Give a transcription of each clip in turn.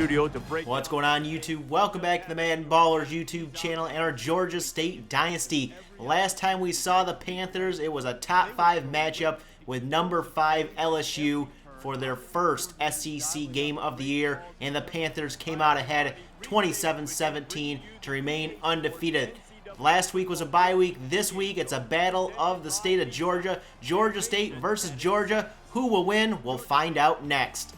What's going on, YouTube? Welcome back to the MaddenBallerz YouTube channel and our Georgia State Dynasty. Last time we saw the Panthers, it was a top 5 matchup with number 5 LSU for their first SEC game of the year, and the Panthers came out ahead 27-17 to remain undefeated. Last week was a bye week. This week it's a battle of the state of Georgia. Georgia State versus Georgia. Who will win? We'll find out next.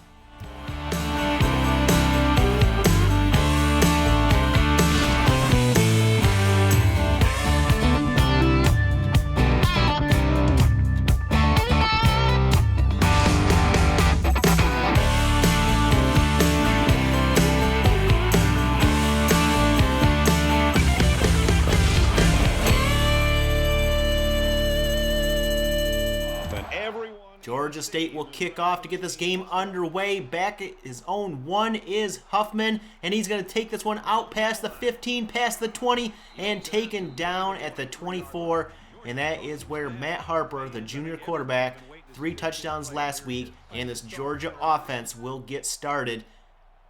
Georgia State will kick off to get this game underway. Back at his own 1 is Huffman, and he's going to take this one out past the 15, past the 20, and taken down at the 24. And that is where Matt Harper, the junior quarterback, 3 touchdowns last week, and this Georgia offense will get started.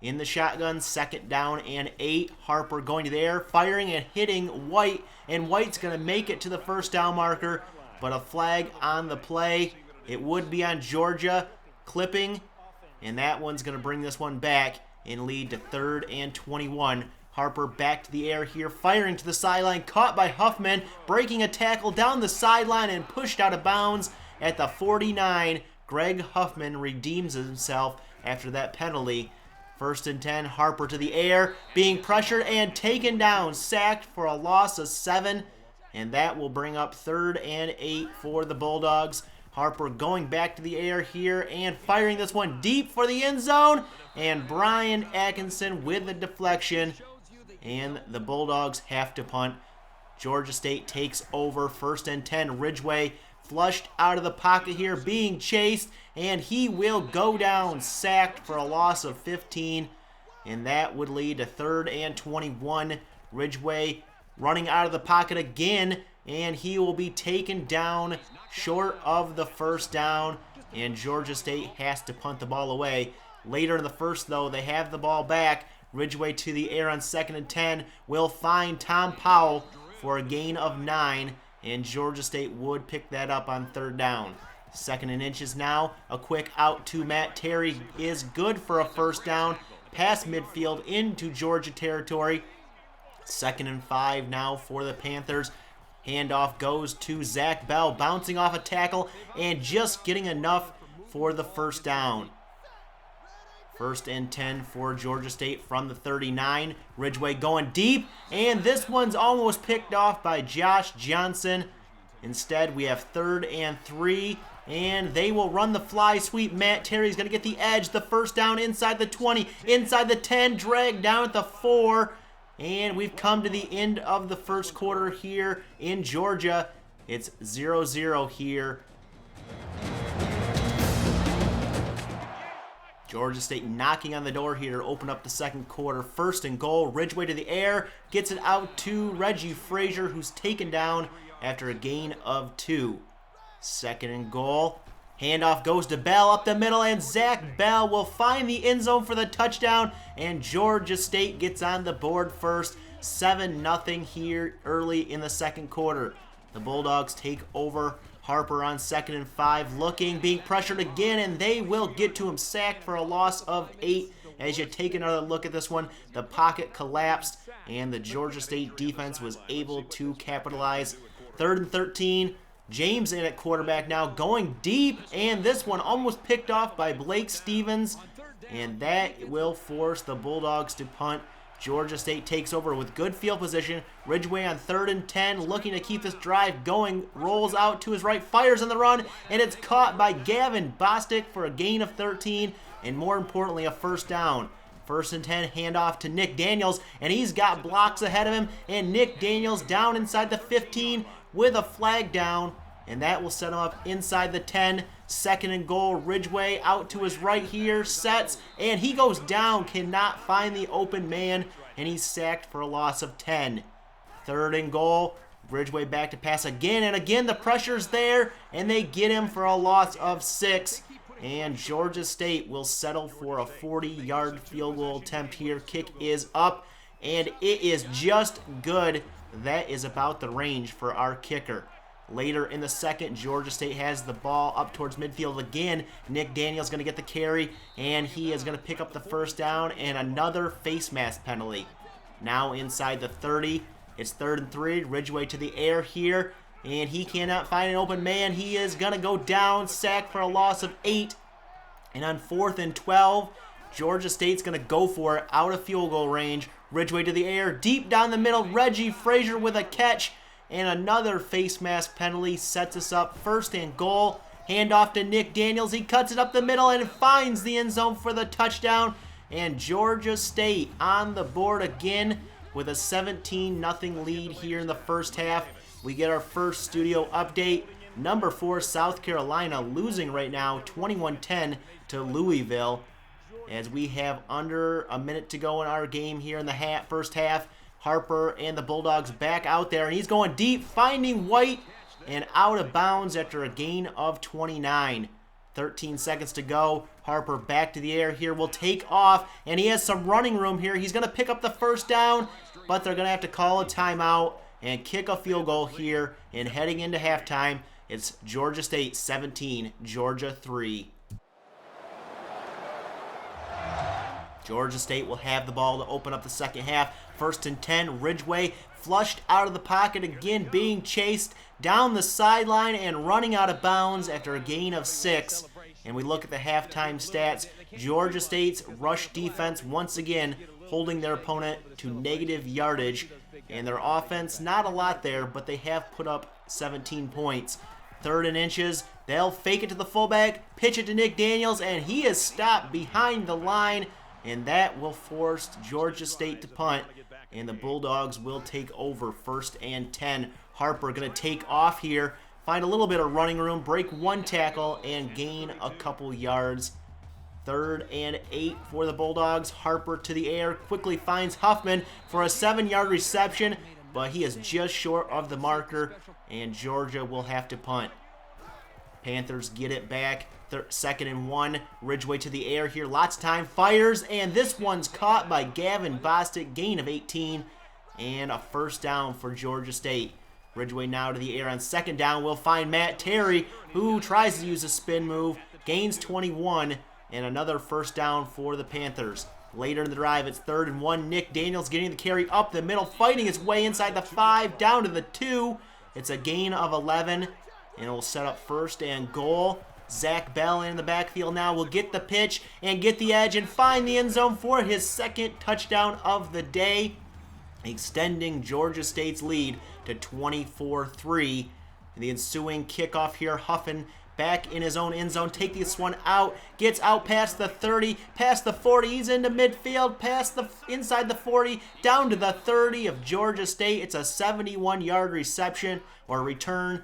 In the shotgun, 2nd down and 8. Harper going to the air, firing and hitting White, and White's going to make it to the 1st down marker, but a flag on the play. It would be on Georgia, clipping, and that one's going to bring this one back and lead to 3rd and 21. Harper back to the air here, firing to the sideline, caught by Huffman, breaking a tackle down the sideline and pushed out of bounds at the 49. Greg Huffman redeems himself after that penalty. 1st and 10, Harper to the air, being pressured and taken down, sacked for a loss of 7, and that will bring up 3rd and 8 for the Bulldogs. Harper going back to the air here and firing this one deep for the end zone. And Brian Atkinson with the deflection. And the Bulldogs have to punt. Georgia State takes over. 1st and 10. Ridgeway flushed out of the pocket here, being chased. And he will go down, sacked for a loss of 15. And that would lead to 3rd and 21. Ridgeway running out of the pocket again. And he will be taken down short of the 1st down, and Georgia State has to punt the ball away. Later in the 1st, though, they have the ball back. Ridgeway to the air on 2nd and 10 will find Tom Powell for a gain of 9, and Georgia State would pick that up on 3rd down. 2nd and inches now. A quick out to Matt Terry is good for a 1st down. Past midfield into Georgia territory. 2nd and 5 now for the Panthers. Handoff goes to Zach Bell, bouncing off a tackle and just getting enough for the 1st down. 1st and 10 for Georgia State from the 39. Ridgeway going deep, and this one's almost picked off by Josh Johnson. Instead, we have 3rd and 3, and they will run the fly sweep. Matt Terry's going to get the edge. The 1st down inside the 20, inside the 10, dragged down at the 4. And we've come to the end of the 1st quarter here in Georgia. It's 0-0 here. Georgia State knocking on the door here to open up the 2nd quarter. 1st and goal. Ridgeway to the air. Gets it out to Reggie Frazier, who's taken down after a gain of 2. 2nd and goal. Handoff goes to Bell up the middle, and Zach Bell will find the end zone for the touchdown, and Georgia State gets on the board first. 7-0 here early in the 2nd quarter. The Bulldogs take over. Harper on 2nd and 5, looking, being pressured again, and they will get to him, sacked for a loss of 8. As you take another look at this one, the pocket collapsed, and the Georgia State defense was able to capitalize. 3rd and 13. James in at quarterback now, going deep, and this one almost picked off by Blake Stevens, and that will force the Bulldogs to punt. Georgia State takes over with good field position. Ridgeway on 3rd and 10, looking to keep this drive going, rolls out to his right, fires on the run, and it's caught by Gavin Bostic for a gain of 13, and more importantly, a 1st down. 1st and 10, handoff to Nick Daniels, and he's got blocks ahead of him, and Nick Daniels down inside the 15 with a flag down, and that will set him up inside the 10. 2nd and goal. Ridgeway out to his right here, sets, and he goes down, cannot find the open man, and he's sacked for a loss of 10. 3rd and goal. Ridgeway back to pass again, and again the pressure's there, and they get him for a loss of 6. And Georgia State will settle for a 40-yard field goal attempt here. Kick is up, and it is just good. That is about the range for our kicker. Later in the second, Georgia State has the ball up towards midfield again. Nick Daniels going to get the carry, and he is going to pick up the first down and another face mask penalty. Now inside the 30, it's 3rd and 3. Ridgeway to the air here, and he cannot find an open man. He is going to go down, sacked for a loss of 8. And on 4th and 12, Georgia State's going to go for it out of field goal range. Ridgeway to the air, deep down the middle. Reggie Frazier with a catch. And another face mask penalty sets us up 1st and goal. Handoff to Nick Daniels. He cuts it up the middle and finds the end zone for the touchdown. And Georgia State on the board again with a 17-0 lead here in the first half. We get our first studio update. Number 4, South Carolina, losing right now 21-10 to Louisville. As we have under a minute to go in our game here in the first half. Harper and the Bulldogs back out there, and he's going deep, finding White, and out of bounds after a gain of 29. 13 seconds to go. Harper back to the air here, will take off, and he has some running room here. He's going to pick up the first down, but they're going to have to call a timeout and kick a field goal here. And heading into halftime, it's Georgia State 17, Georgia 3. Georgia State will have the ball to open up the second half. 1st and 10, Ridgeway flushed out of the pocket again, being chased down the sideline and running out of bounds after a gain of 6. And we look at the halftime stats. Georgia State's rush defense once again holding their opponent to negative yardage. And their offense, not a lot there, but they have put up 17 points. 3rd and inches, they'll fake it to the fullback, pitch it to Nick Daniels, and he is stopped behind the line. And that will force Georgia State to punt. And the Bulldogs will take over 1st and 10. Harper going to take off here, find a little bit of running room, break 1 tackle, and gain a couple yards. 3rd and 8 for the Bulldogs. Harper to the air, quickly finds Huffman for a 7-yard reception, but he is just short of the marker, and Georgia will have to punt. Panthers get it back. 2nd and 1. Ridgeway to the air here. Lots of time. Fires. And this one's caught by Gavin Bostic. Gain of 18. And a first down for Georgia State. Ridgeway now to the air on 2nd down. We'll find Matt Terry, who tries to use a spin move. Gains 21. And another first down for the Panthers. Later in the drive, it's 3rd and 1. Nick Daniels getting the carry up the middle. Fighting his way inside the 5. Down to the 2. It's a gain of 11. And it will set up 1st and goal. Zach Bell in the backfield now will get the pitch and get the edge and find the end zone for his 2nd touchdown of the day, extending Georgia State's lead to 24-3. The ensuing kickoff here, Huffman back in his own end zone, take this one out, gets out past the 30, past the 40, he's into midfield, past the inside the 40, down to the 30 of Georgia State. It's a 71-yard reception or return.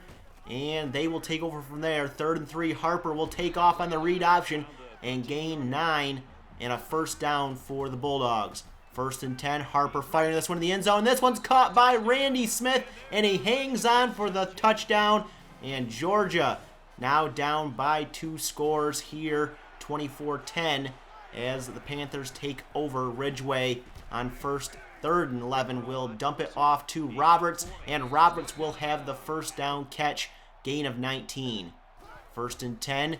And they will take over from there. 3rd and 3, Harper will take off on the read option and gain 9 and a first down for the Bulldogs. 1st and 10, Harper firing this one in the end zone. This one's caught by Randy Smith, and he hangs on for the touchdown. And Georgia now down by 2 scores here, 24-10, as the Panthers take over. Ridgeway on 3rd and 11 will dump it off to Roberts, and Roberts will have the first down catch. Gain of 19. 1st and 10.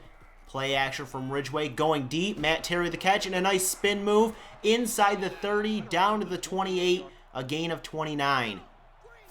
Play action from Ridgeway going deep. Matt Terry the catch and a nice spin move inside the 30 down to the 28. A gain of 29.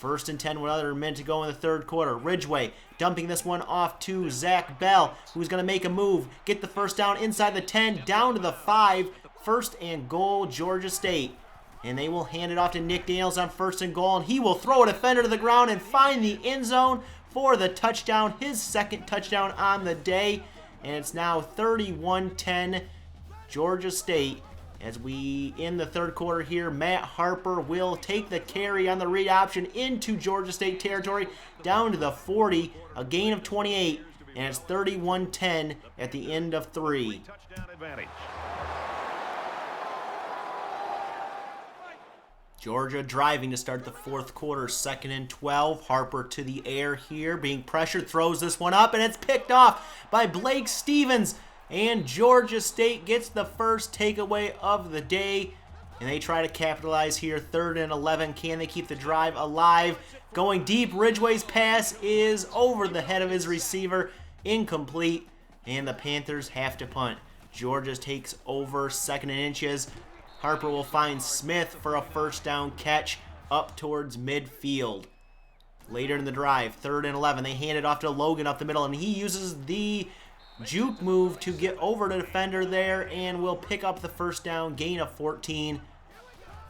1st and 10 with another minute to go in the 3rd quarter. Ridgeway dumping this one off to Zach Bell, who's going to make a move. Get the first down inside the 10 down to the 5. 1st and goal, Georgia State. And they will hand it off to Nick Daniels on 1st and goal, and he will throw a defender to the ground and find the end zone for the touchdown, his 2nd touchdown on the day. And it's now 31-10 Georgia State. As we in the 3rd quarter here, Matt Harper will take the carry on the read option into Georgia State territory down to the 40, a gain of 28, and it's 31-10 at the end of 3. Georgia driving to start the 4th quarter, 2nd and 12. Harper to the air here, being pressured, throws this one up, and it's picked off by Blake Stevens. and Georgia State gets the first takeaway of the day. And they try to capitalize here. 3rd and 11. Can they keep the drive alive? Going deep. Ridgway's pass is over the head of his receiver. Incomplete. And the Panthers have to punt. Georgia takes over 2nd and inches. Harper will find Smith for a first down catch up towards midfield. Later in the drive, 3rd and 11. They hand it off to Logan up the middle, and he uses the juke move to get over the defender there and will pick up the first down, gain of 14.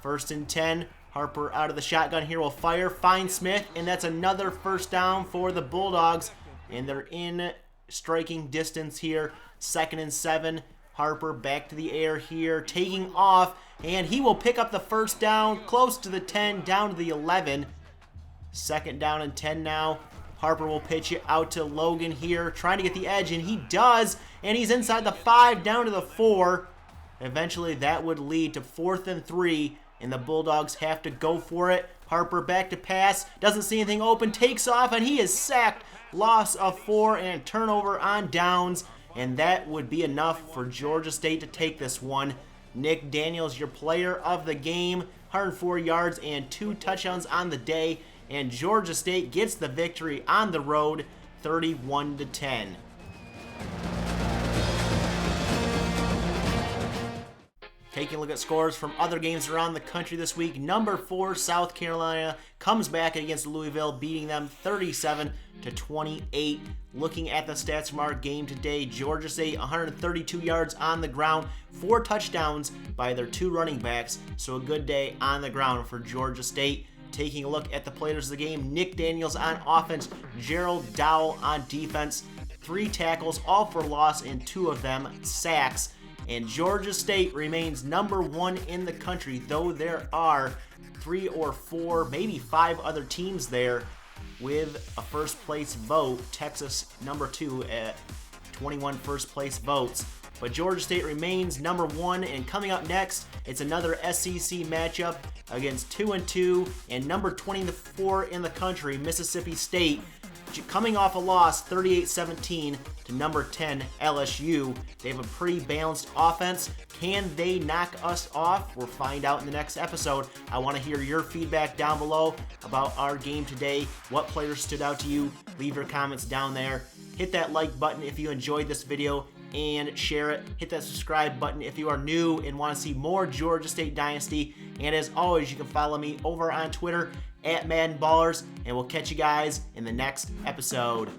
1st and 10. Harper out of the shotgun here will fire, find Smith, and that's another first down for the Bulldogs. And they're in striking distance here. 2nd and 7. Harper back to the air here, taking off, and he will pick up the first down, close to the 10, down to the 11. 2nd down and 10 now. Harper will pitch it out to Logan here, trying to get the edge, and he does, and he's inside the 5, down to the 4. Eventually, that would lead to 4th and 3, and the Bulldogs have to go for it. Harper back to pass, doesn't see anything open, takes off, and he is sacked. Loss of 4 and turnover on downs, and that would be enough for Georgia State to take this one. Nick Daniels, your player of the game, 104 yards and 2 touchdowns on the day, and Georgia State gets the victory on the road, 31-10. Taking a look at scores from other games around the country this week, number 4 South Carolina comes back against Louisville, beating them 37-28. Looking at the stats from our game today, Georgia State 132 yards on the ground, 4 touchdowns by their 2 running backs, so a good day on the ground for Georgia State. Taking a look at the players of the game, Nick Daniels on offense, Gerald Dowell on defense, 3 tackles, all for loss, and 2 of them sacks. And Georgia State remains number 1 in the country, though there are 3 or 4, maybe 5 other teams there with a first place vote. Texas number 2 at 21 first place votes. But Georgia State remains number 1, and coming up next, it's another SEC matchup against 2-2 and number 24 in the country, Mississippi State, coming off a loss 38-17 to number 10 LSU. They have a pretty balanced offense. Can they knock us off? We'll find out in the next episode. I want to hear your feedback down below about our game today. What players stood out to you? Leave your comments down there. Hit that like button if you enjoyed this video and share it. Hit that subscribe button if you are new and want to see more Georgia State Dynasty. And as always, you can follow me over on Twitter at MaddenBallerz, and we'll catch you guys in the next episode.